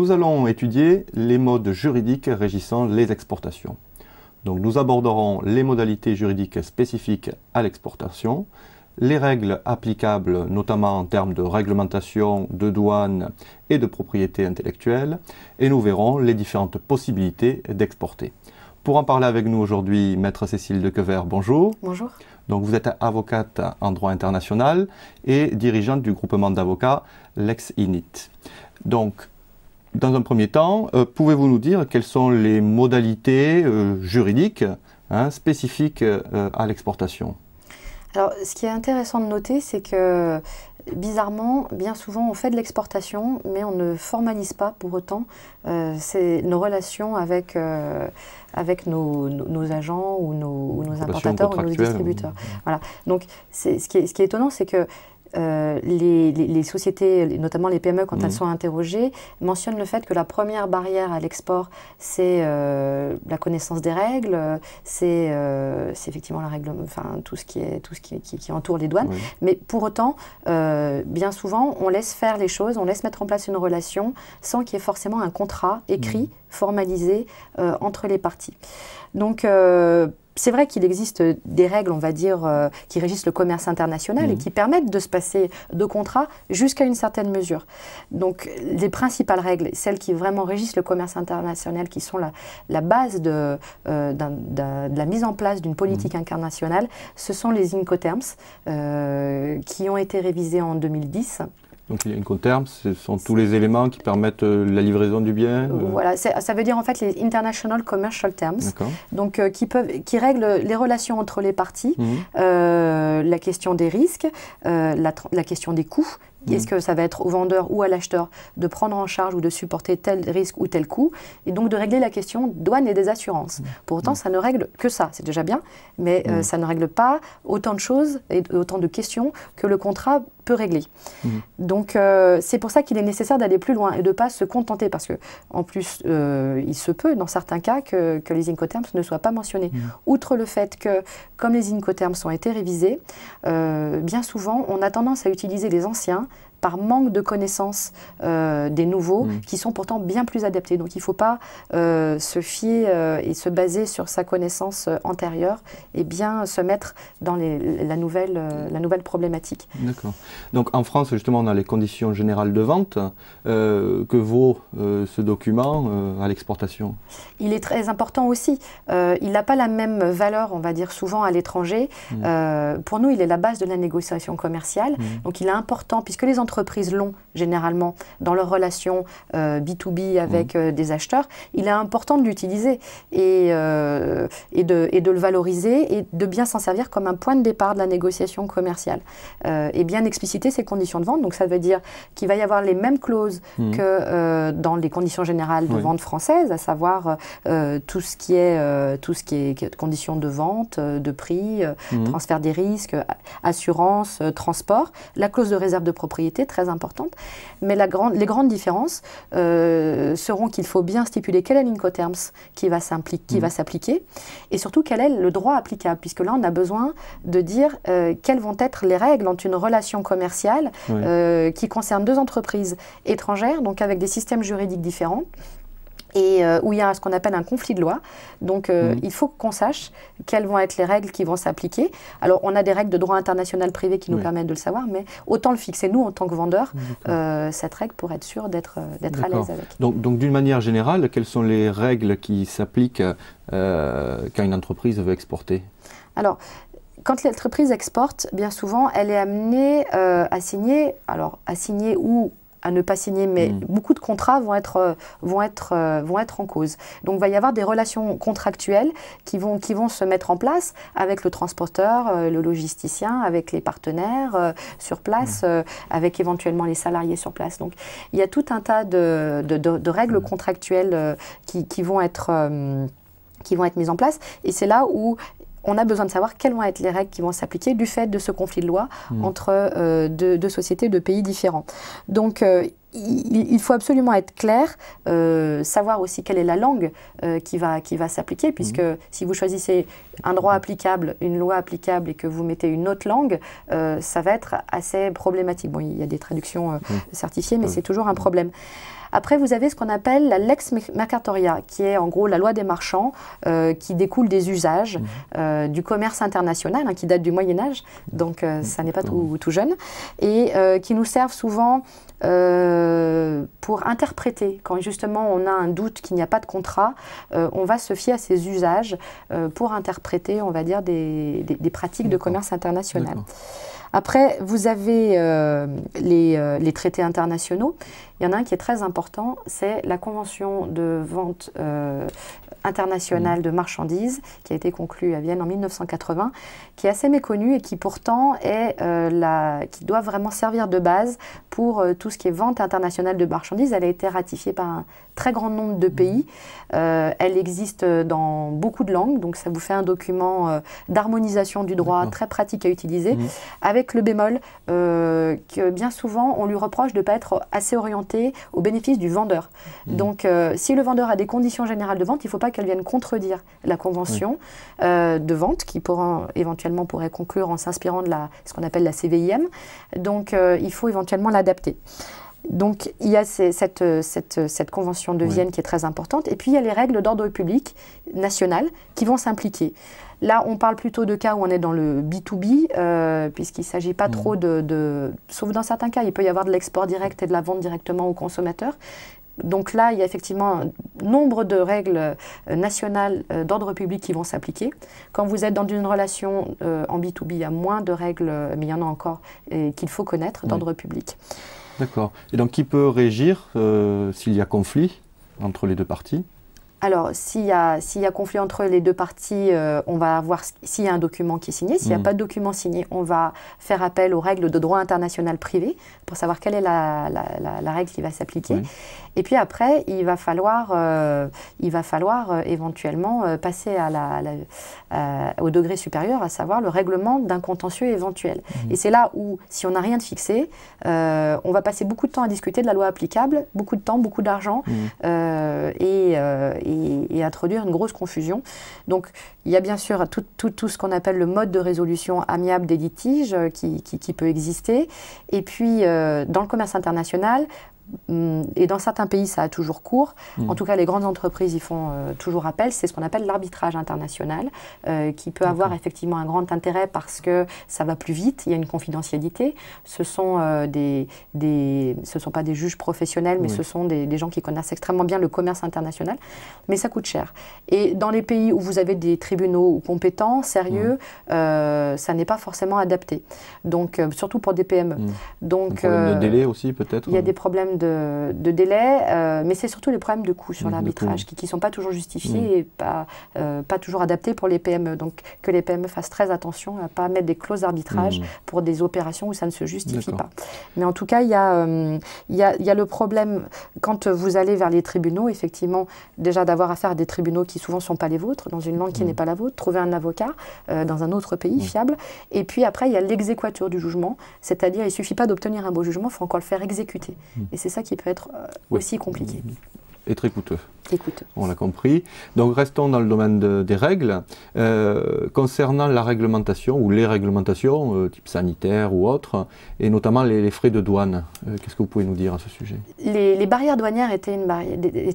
Nous allons étudier les modes juridiques régissant les exportations. Donc nous aborderons les modalités juridiques spécifiques à l'exportation, les règles applicables notamment en termes de réglementation, de douane et de propriété intellectuelle, et nous verrons les différentes possibilités d'exporter. Pour en parler avec nous aujourd'hui, Maître Cécile Dequevert, bonjour. Bonjour. Donc vous êtes avocate en droit international et dirigeante du groupement d'avocats Lex-Init. Donc, dans un premier temps, pouvez-vous nous dire quelles sont les modalités juridiques spécifiques à l'exportation? Alors, ce qui est intéressant de noter, c'est que, bizarrement, bien souvent, on fait de l'exportation, mais on ne formalise pas pour autant nos relations avec nos agents ou nos importateurs ou nos distributeurs. Voilà. Donc, ce qui est étonnant, c'est que les sociétés, notamment les PME, quand elles sont interrogées, mentionnent le fait que la première barrière à l'export, c'est la connaissance des règles, c'est effectivement la règle, enfin tout ce qui entoure les douanes. Oui. Mais pour autant, bien souvent, on laisse faire les choses, on laisse mettre en place une relation sans qu'il y ait forcément un contrat écrit, formalisé entre les parties. Donc, c'est vrai qu'il existe des règles, on va dire, qui régissent le commerce international et qui permettent de se passer de contrats jusqu'à une certaine mesure. Donc, les principales règles, celles qui vraiment régissent le commerce international, qui sont la base de la mise en place d'une politique internationale, ce sont les Incoterms, qui ont été révisés en 2010. Donc les Incoterms, ce sont tous les éléments qui permettent la livraison du bien Voilà, ça veut dire en fait les International Commercial Terms, donc qui règlent les relations entre les parties, la question des risques, la question des coûts. Est-ce que ça va être au vendeur ou à l'acheteur de prendre en charge ou de supporter tel risque ou tel coût, et donc de régler la question douane et des assurances. Pour autant, ça ne règle que ça, c'est déjà bien, mais ça ne règle pas autant de choses et autant de questions que le contrat peut régler. Donc c'est pour ça qu'il est nécessaire d'aller plus loin et de ne pas se contenter, parce que en plus, il se peut dans certains cas que les Incoterms ne soient pas mentionnés. Outre le fait que, comme les Incoterms ont été révisés, bien souvent, on a tendance à utiliser les anciens par manque de connaissances des nouveaux, qui sont pourtant bien plus adaptés. Donc il ne faut pas se fier et se baser sur sa connaissance antérieure, et bien se mettre dans la nouvelle problématique. D'accord. Donc en France, justement, on a les conditions générales de vente. Que vaut ce document à l'exportation? Il est très important aussi. Il n'a pas la même valeur, on va dire, souvent à l'étranger. Pour nous, il est la base de la négociation commerciale. Donc il est important, puisque les entreprises l'ont généralement dans leurs relations B2B avec des acheteurs, il est important de l'utiliser et de le valoriser et de bien s'en servir comme un point de départ de la négociation commerciale. Et bien expliciter ses conditions de vente. Donc ça veut dire qu'il va y avoir les mêmes clauses que dans les conditions générales de vente françaises, à savoir tout ce qui est conditions de vente, de prix, transfert des risques, assurance, transport, la clause de réserve de propriété, très importante. Mais les grandes différences seront qu'il faut bien stipuler quel est l'Incoterms qui va s'appliquer, et surtout quel est le droit applicable, puisque là on a besoin de dire quelles vont être les règles entre une relation commerciale qui concerne deux entreprises étrangères, donc avec des systèmes juridiques différents, et où il y a ce qu'on appelle un conflit de loi. Donc il faut qu'on sache quelles vont être les règles qui vont s'appliquer. Alors on a des règles de droit international privé qui nous permettent de le savoir, mais autant le fixer nous en tant que vendeurs, cette règle, pour être sûr d'être à l'aise avec. Donc d'une manière générale, quelles sont les règles qui s'appliquent quand une entreprise veut exporter? Alors, quand l'entreprise exporte, bien souvent, elle est amenée à signer ou à ne pas signer, mais beaucoup de contrats vont être en cause. Donc il va y avoir des relations contractuelles qui vont se mettre en place avec le transporteur, le logisticien, avec les partenaires sur place, avec éventuellement les salariés sur place. Donc il y a tout un tas de règles contractuelles qui vont être mises en place, et c'est là où on a besoin de savoir quelles vont être les règles qui vont s'appliquer du fait de ce conflit de loi entre deux sociétés de pays différents. Donc, il faut absolument être clair, savoir aussi quelle est la langue qui va s'appliquer, puisque si vous choisissez un droit applicable, une loi applicable, et que vous mettez une autre langue, ça va être assez problématique. Bon, il y a des traductions certifiées, mais c'est toujours un problème. Après, vous avez ce qu'on appelle la lex mercatoria, qui est en gros la loi des marchands, qui découle des usages du commerce international, hein, qui date du Moyen-Âge, donc ça n'est pas tout jeune, et qui nous servent souvent pour interpréter. Quand justement on a un doute qu'il n'y a pas de contrat, on va se fier à ces usages pour interpréter, on va dire, des pratiques de commerce international. Après, vous avez les traités internationaux. Il y en a un qui est très important, c'est la Convention de vente internationale de marchandises qui a été conclue à Vienne en 1980, qui est assez méconnue et qui pourtant est qui doit vraiment servir de base pour tout ce qui est vente internationale de marchandises. Elle a été ratifiée par un très grand nombre de pays. Elle existe dans beaucoup de langues, donc ça vous fait un document d'harmonisation du droit très pratique à utiliser, avec le bémol que bien souvent on lui reproche de ne pas être assez orienté au bénéfice du vendeur. Donc si le vendeur a des conditions générales de vente, il ne faut pas qu'elle vienne contredire la convention de vente qui éventuellement pourrait conclure en s'inspirant de ce qu'on appelle la CVIM. Donc il faut éventuellement l'adapter. Donc il y a cette convention de Vienne qui est très importante, et puis il y a les règles d'ordre public national qui vont s'impliquer. Là, on parle plutôt de cas où on est dans le B2B, puisqu'il ne s'agit pas trop sauf dans certains cas, il peut y avoir de l'export direct et de la vente directement aux consommateurs. Donc là, il y a effectivement un nombre de règles nationales d'ordre public qui vont s'appliquer. Quand vous êtes dans une relation en B2B, il y a moins de règles, mais il y en a encore qu'il faut connaître d'ordre public. D'accord. Et donc, qui peut régir s'il y a conflit entre les deux parties? Alors, s'il y a conflit entre les deux parties, on va voir s'il y a un document qui est signé. S'il n'y a pas de document signé, on va faire appel aux règles de droit international privé pour savoir quelle est la règle qui va s'appliquer. Et puis après, il va falloir éventuellement passer au degré supérieur, à savoir le règlement d'un contentieux éventuel. Et c'est là où, si on n'a rien de fixé, on va passer beaucoup de temps à discuter de la loi applicable, beaucoup de temps, beaucoup d'argent, et introduire une grosse confusion. Donc, il y a bien sûr tout ce qu'on appelle le mode de résolution amiable des litiges qui peut exister. Et puis, dans le commerce international, et dans certains pays, ça a toujours cours. En tout cas, les grandes entreprises y font toujours appel. C'est ce qu'on appelle l'arbitrage international, qui peut avoir effectivement un grand intérêt parce que ça va plus vite, il y a une confidentialité. Ce sont pas des juges professionnels, mais ce sont des gens qui connaissent extrêmement bien le commerce international. Mais ça coûte cher. Et dans les pays où vous avez des tribunaux compétents, sérieux, ça n'est pas forcément adapté. Donc, surtout pour des PME. Donc, de délai aussi, peut-être. Il y a des problèmes de délai, mais c'est surtout les problèmes de coûts sur l'arbitrage qui ne sont pas toujours justifiés et pas toujours adaptés pour les PME. Donc que les PME fassent très attention à ne pas mettre des clauses d'arbitrage pour des opérations où ça ne se justifie pas. Mais en tout cas, il y a le problème, quand vous allez vers les tribunaux, effectivement, déjà d'avoir affaire à des tribunaux qui souvent ne sont pas les vôtres, dans une langue qui n'est pas la vôtre, trouver un avocat dans un autre pays fiable. Et puis après, il y a l'exéquatur du jugement, c'est-à-dire il ne suffit pas d'obtenir un beau jugement, il faut encore le faire exécuter. Et c'est ça qui peut être aussi compliqué. Et très coûteux. Écoute. On l'a compris. Donc restons dans le domaine des règles. Concernant la réglementation ou les réglementations, type sanitaire ou autre, et notamment les frais de douane, qu'est-ce que vous pouvez nous dire à ce sujet? Les barrières douanières étaient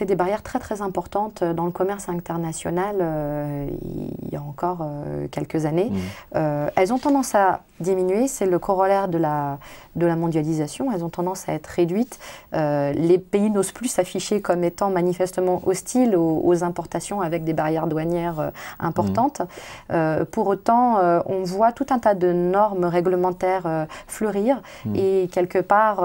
des barrières très très importantes dans le commerce international il y a encore quelques années. Elles ont tendance à diminuer, c'est le corollaire de la mondialisation, elles ont tendance à être réduites. Les pays n'osent plus s'afficher comme étant manifestement hostiles aux importations avec des barrières douanières importantes. Pour autant, on voit tout un tas de normes réglementaires fleurir et quelque part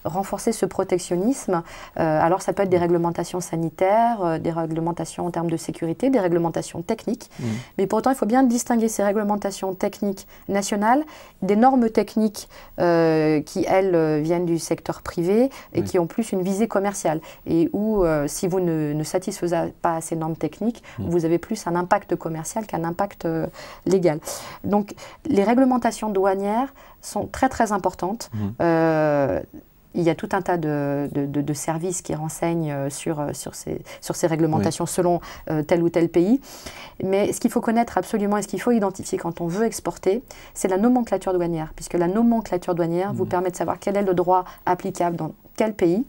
renforcer ce protectionnisme. Alors ça peut être des réglementations sanitaires, des réglementations en termes de sécurité, des réglementations techniques. Mais pour autant, il faut bien distinguer ces réglementations techniques nationales des normes techniques qui, elles, viennent du secteur privé et qui ont plus une visée commerciale. Et où, si vous ne satisfaisez pas à ces normes techniques, vous avez plus un impact commercial qu'un impact légal. Donc, les réglementations douanières sont très, très importantes. Il y a tout un tas de services qui renseignent sur ces réglementations selon tel ou tel pays. Mais ce qu'il faut connaître absolument et ce qu'il faut identifier quand on veut exporter, c'est la nomenclature douanière, puisque la nomenclature douanière vous permet de savoir quel est le droit applicable dans quel pays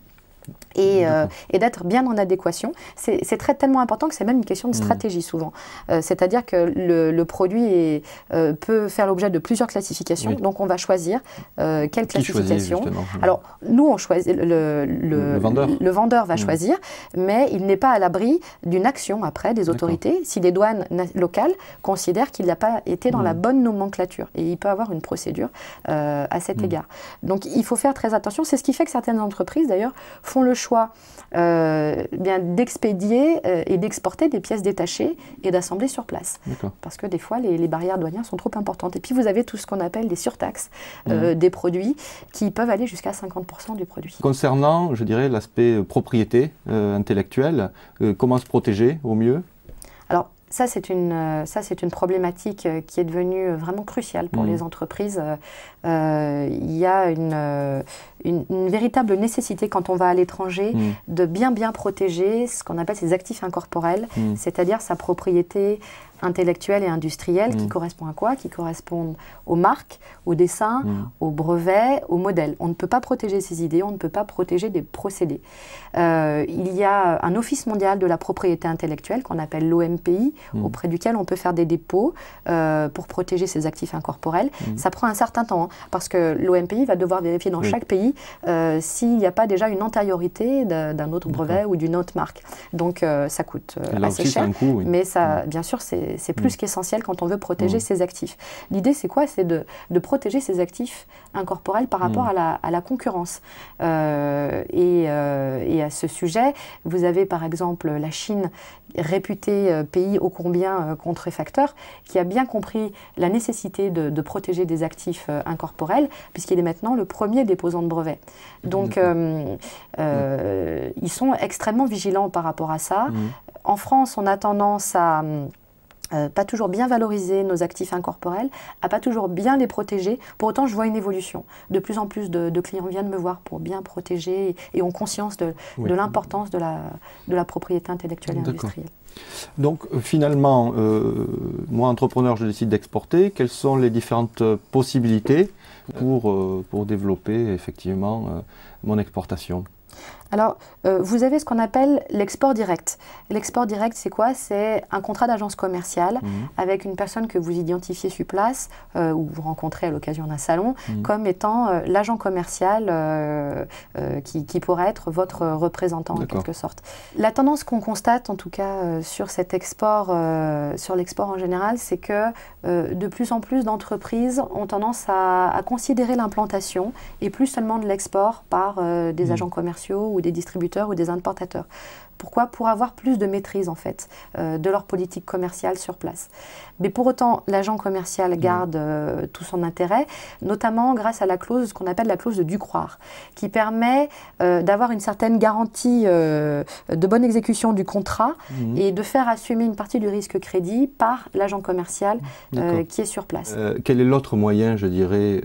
et d'être bien en adéquation. C'est tellement important que c'est même une question de stratégie souvent. C'est-à-dire que le produit peut faire l'objet de plusieurs classifications, donc on va choisir quelle classification. Alors nous on choisit, le vendeur va choisir, mais il n'est pas à l'abri d'une action après des autorités si les douanes locales considèrent qu'il n'a pas été dans la bonne nomenclature. Et il peut avoir une procédure à cet égard. Donc il faut faire très attention. C'est ce qui fait que certaines entreprises d'ailleurs font le choix d'expédier et d'exporter des pièces détachées et d'assembler sur place. Parce que des fois, les barrières douanières sont trop importantes. Et puis, vous avez tout ce qu'on appelle des surtaxes des produits qui peuvent aller jusqu'à 50% du produit. Concernant, je dirais, l'aspect propriété intellectuelle, comment se protéger au mieux? Alors, ça, c'est une problématique qui est devenue vraiment cruciale pour les entreprises. Il y a une véritable nécessité quand on va à l'étranger de bien protéger ce qu'on appelle ses actifs incorporels, c'est-à-dire sa propriété intellectuelle et industrielle qui correspond à quoi? Qui correspond aux marques, aux dessins, aux brevets, aux modèles. On ne peut pas protéger ces idées, on ne peut pas protéger des procédés. Il y a un office mondial de la propriété intellectuelle qu'on appelle l'OMPI, auprès duquel on peut faire des dépôts pour protéger ses actifs incorporels. Ça prend un certain temps, parce que l'OMPI va devoir vérifier dans chaque pays s'il n'y a pas déjà une antériorité d'un autre brevet ou d'une autre marque. Donc ça coûte assez cher, mais ça, bien sûr, c'est plus qu'essentiel quand on veut protéger ses actifs. L'idée, c'est quoi? C'est de protéger ses actifs incorporels par rapport à la concurrence. Et à ce sujet, vous avez par exemple la Chine, réputé pays ô combien contréfacteur, qui a bien compris la nécessité de protéger des actifs incorporels, puisqu'il est maintenant le premier déposant de brevets. Donc, ils sont extrêmement vigilants par rapport à ça. En France, on a tendance à pas toujours bien valoriser nos actifs incorporels, à pas toujours bien les protéger. Pour autant, je vois une évolution. De plus en plus de clients viennent me voir pour bien protéger et ont conscience de l'importance de la propriété intellectuelle et industrielle. Donc finalement, moi entrepreneur, je décide d'exporter. Quelles sont les différentes possibilités pour développer effectivement mon exportation? Alors, vous avez ce qu'on appelle l'export direct. L'export direct, c'est quoi? C'est un contrat d'agence commerciale avec une personne que vous identifiez sur place ou vous rencontrez à l'occasion d'un salon comme étant l'agent commercial qui pourrait être votre représentant en quelque sorte. La tendance qu'on constate, en tout cas sur cet export, sur l'export en général, c'est que de plus en plus d'entreprises ont tendance à considérer l'implantation et plus seulement de l'export par des agents commerciaux ou des distributeurs ou des importateurs. Pourquoi? Pour avoir plus de maîtrise en fait de leur politique commerciale sur place. Mais pour autant, l'agent commercial garde tout son intérêt, notamment grâce à la clause, ce qu'on appelle la clause de dû croire, qui permet d'avoir une certaine garantie de bonne exécution du contrat et de faire assumer une partie du risque crédit par l'agent commercial qui est sur place. Quel est l'autre moyen, je dirais,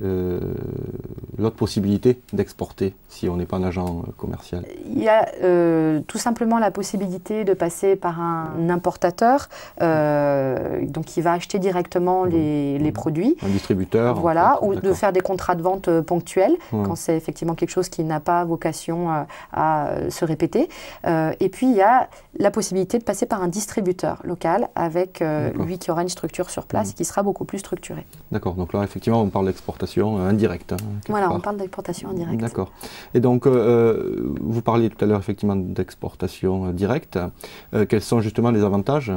l'autre possibilité d'exporter si on n'est pas un agent commercial? Il y a tout simplement la possibilité de passer par un importateur, donc qui va acheter directement les produits. Un distributeur. Voilà, ou de faire des contrats de vente ponctuels, quand c'est effectivement quelque chose qui n'a pas vocation à se répéter. Et puis, il y a la possibilité de passer par un distributeur local avec lui qui aura une structure sur place et qui sera beaucoup plus structurée. D'accord, donc là, effectivement, on parle d'exportation indirecte. Voilà, on parle d'exportation indirecte. D'accord. Et donc, vous parliez tout à l'heure, effectivement, d'exportation directe. Quels sont justement les avantages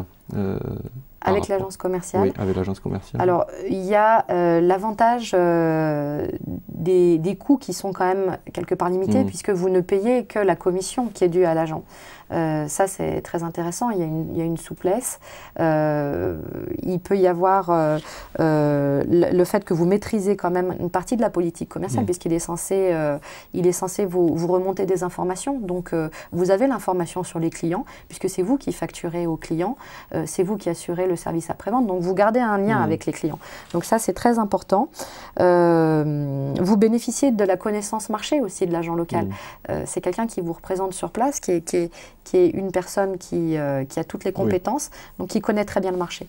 avec l'agence commerciale? Oui, avec l'agence commerciale. Alors, il y a l'avantage des coûts qui sont quand même quelque part limités, puisque vous ne payez que la commission qui est due à l'agent. Ça, c'est très intéressant. Il y a une souplesse. Il peut y avoir le fait que vous maîtrisez quand même une partie de la politique commerciale, puisqu'il est censé, vous remonter des informations. Donc, vous avez l'information sur les clients, puisque c'est vous qui facturez aux clients, c'est vous qui assurez le service après-vente. Donc, vous gardez un lien avec les clients. Donc, ça, c'est très important. Vous bénéficiez de la connaissance marché aussi de l'agent local. C'est quelqu'un qui vous représente sur place, qui est une personne qui a toutes les compétences, donc qui connaît très bien le marché.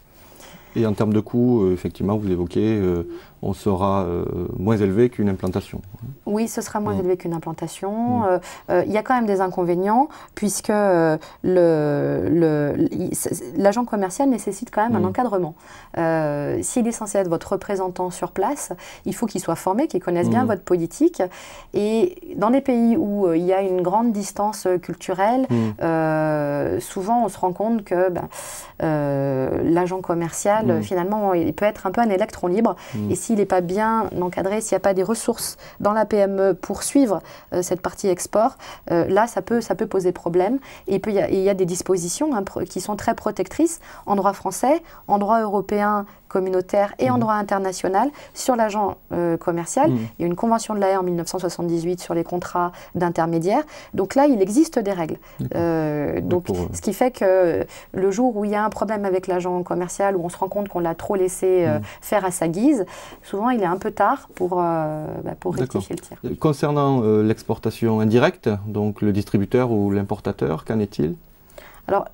Et en termes de coûts, effectivement, vous évoquez, on sera moins élevé qu'une implantation. Oui, ce sera moins élevé qu'une implantation. Il y a quand même des inconvénients, puisque l'agent commercial nécessite quand même un encadrement. S'il est censé être votre représentant sur place, il faut qu'il soit formé, qu'il connaisse bien votre politique. Et dans des pays où il y a une grande distance culturelle, souvent on se rend compte que l'agent commercial, finalement, il peut être un peu un électron libre. Et s'il n'est pas bien encadré, s'il n'y a pas des ressources dans la PME pour suivre cette partie export, là, ça peut poser problème. Et il y a des dispositions qui sont très protectrices en droit français, en droit européen, communautaire et en droit international sur l'agent commercial. Il y a une convention de la Haye en 1978 sur les contrats d'intermédiaires. Donc là, il existe des règles. Ce qui fait que le jour où il y a un problème avec l'agent commercial, où on se rend compte qu'on l'a trop laissé faire à sa guise, souvent il est un peu tard pour rectifier le tir. Concernant l'exportation indirecte, donc le distributeur ou l'importateur, qu'en est-il? Alors,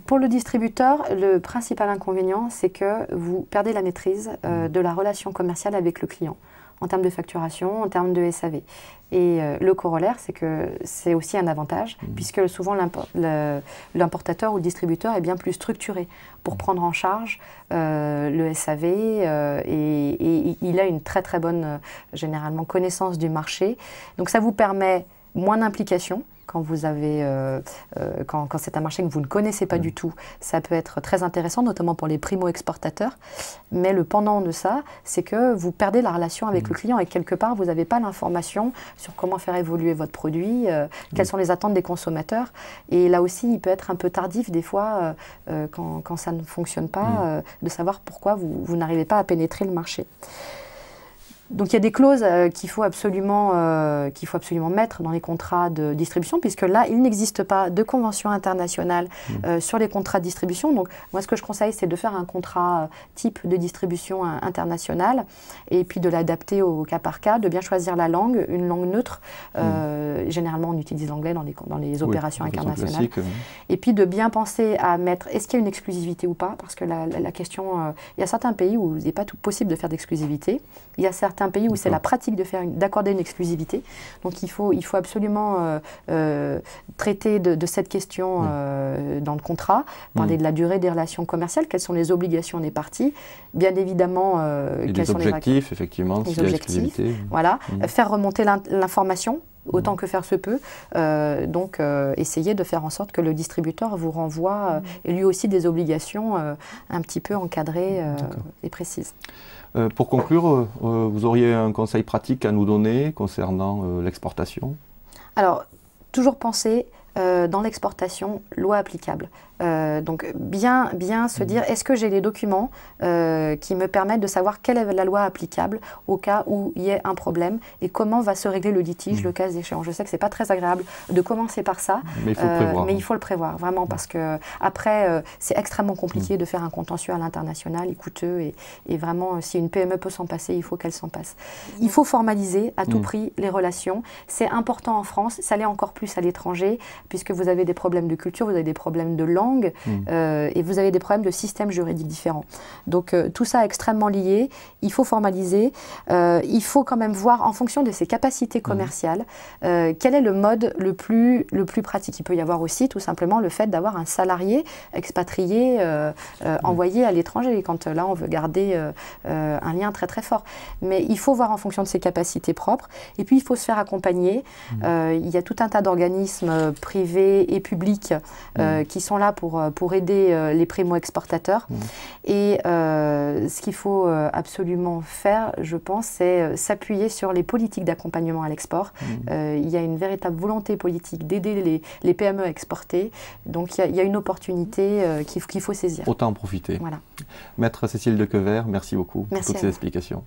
pour le distributeur, le principal inconvénient, c'est que vous perdez la maîtrise de la relation commerciale avec le client, en termes de facturation, en termes de SAV. Et le corollaire, c'est que c'est aussi un avantage, puisque souvent l'importateur ou le distributeur est bien plus structuré pour prendre en charge le SAV et il a une très très bonne, généralement, connaissance du marché. Donc ça vous permet moins d'implication. Quand c'est un marché que vous ne connaissez pas du tout, ça peut être très intéressant, notamment pour les primo-exportateurs. Mais le pendant de ça, c'est que vous perdez la relation avec le client et quelque part, vous n'avez pas l'information sur comment faire évoluer votre produit, quelles sont les attentes des consommateurs. Et là aussi, il peut être un peu tardif des fois, quand ça ne fonctionne pas, de savoir pourquoi vous n'arrivez pas à pénétrer le marché. Donc il y a des clauses qu'il faut absolument mettre dans les contrats de distribution, puisque là, il n'existe pas de convention internationale sur les contrats de distribution. Donc moi, ce que je conseille, c'est de faire un contrat type de distribution internationale et puis de l'adapter au cas par cas, de bien choisir la langue, une langue neutre. Généralement, on utilise l'anglais dans les opérations internationales. Et puis de bien penser à mettre, est-ce qu'il y a une exclusivité ou pas? Parce que la question, il y a certains pays où il n'est pas tout possible de faire d'exclusivité. Il y a certains pays où c'est la pratique d'accorder une exclusivité. Donc il faut absolument traiter de cette question dans le contrat, parler de la durée des relations commerciales, quelles sont les obligations des parties, bien évidemment quels sont les objectifs, effectivement, s'il y a l'exclusivité. Voilà, faire remonter l'information autant que faire se peut, donc essayer de faire en sorte que le distributeur vous renvoie lui aussi des obligations un petit peu encadrées et précises. Pour conclure, vous auriez un conseil pratique à nous donner concernant l'exportation? Alors, toujours penser dans l'exportation, loi applicable. Donc bien se dire, est-ce que j'ai les documents qui me permettent de savoir quelle est la loi applicable au cas où il y ait un problème et comment va se régler le litige le cas échéant. Je sais que ce n'est pas très agréable de commencer par ça, mais il faut le prévoir, vraiment, parce que après c'est extrêmement compliqué de faire un contentieux à l'international, coûteux et vraiment, si une PME peut s'en passer, il faut qu'elle s'en passe. Il faut formaliser à tout prix les relations. C'est important en France, ça l'est encore plus à l'étranger, puisque vous avez des problèmes de culture, vous avez des problèmes de langue, et vous avez des problèmes de systèmes juridiques différents. Donc tout ça est extrêmement lié, il faut formaliser, il faut quand même voir en fonction de ses capacités commerciales quel est le mode le plus pratique. Il peut y avoir aussi tout simplement le fait d'avoir un salarié expatrié envoyé à l'étranger, quand là on veut garder un lien très très fort. Mais il faut voir en fonction de ses capacités propres, et puis il faut se faire accompagner. Il y a tout un tas d'organismes privés et publics qui sont là pour aider les primo-exportateurs. Et ce qu'il faut absolument faire, je pense, c'est s'appuyer sur les politiques d'accompagnement à l'export. Il y a une véritable volonté politique d'aider les PME à exporter. Donc il y a une opportunité qu'il faut saisir. Autant en profiter. Voilà. Maître Cécile Dequevert, merci beaucoup pour toutes ces explications.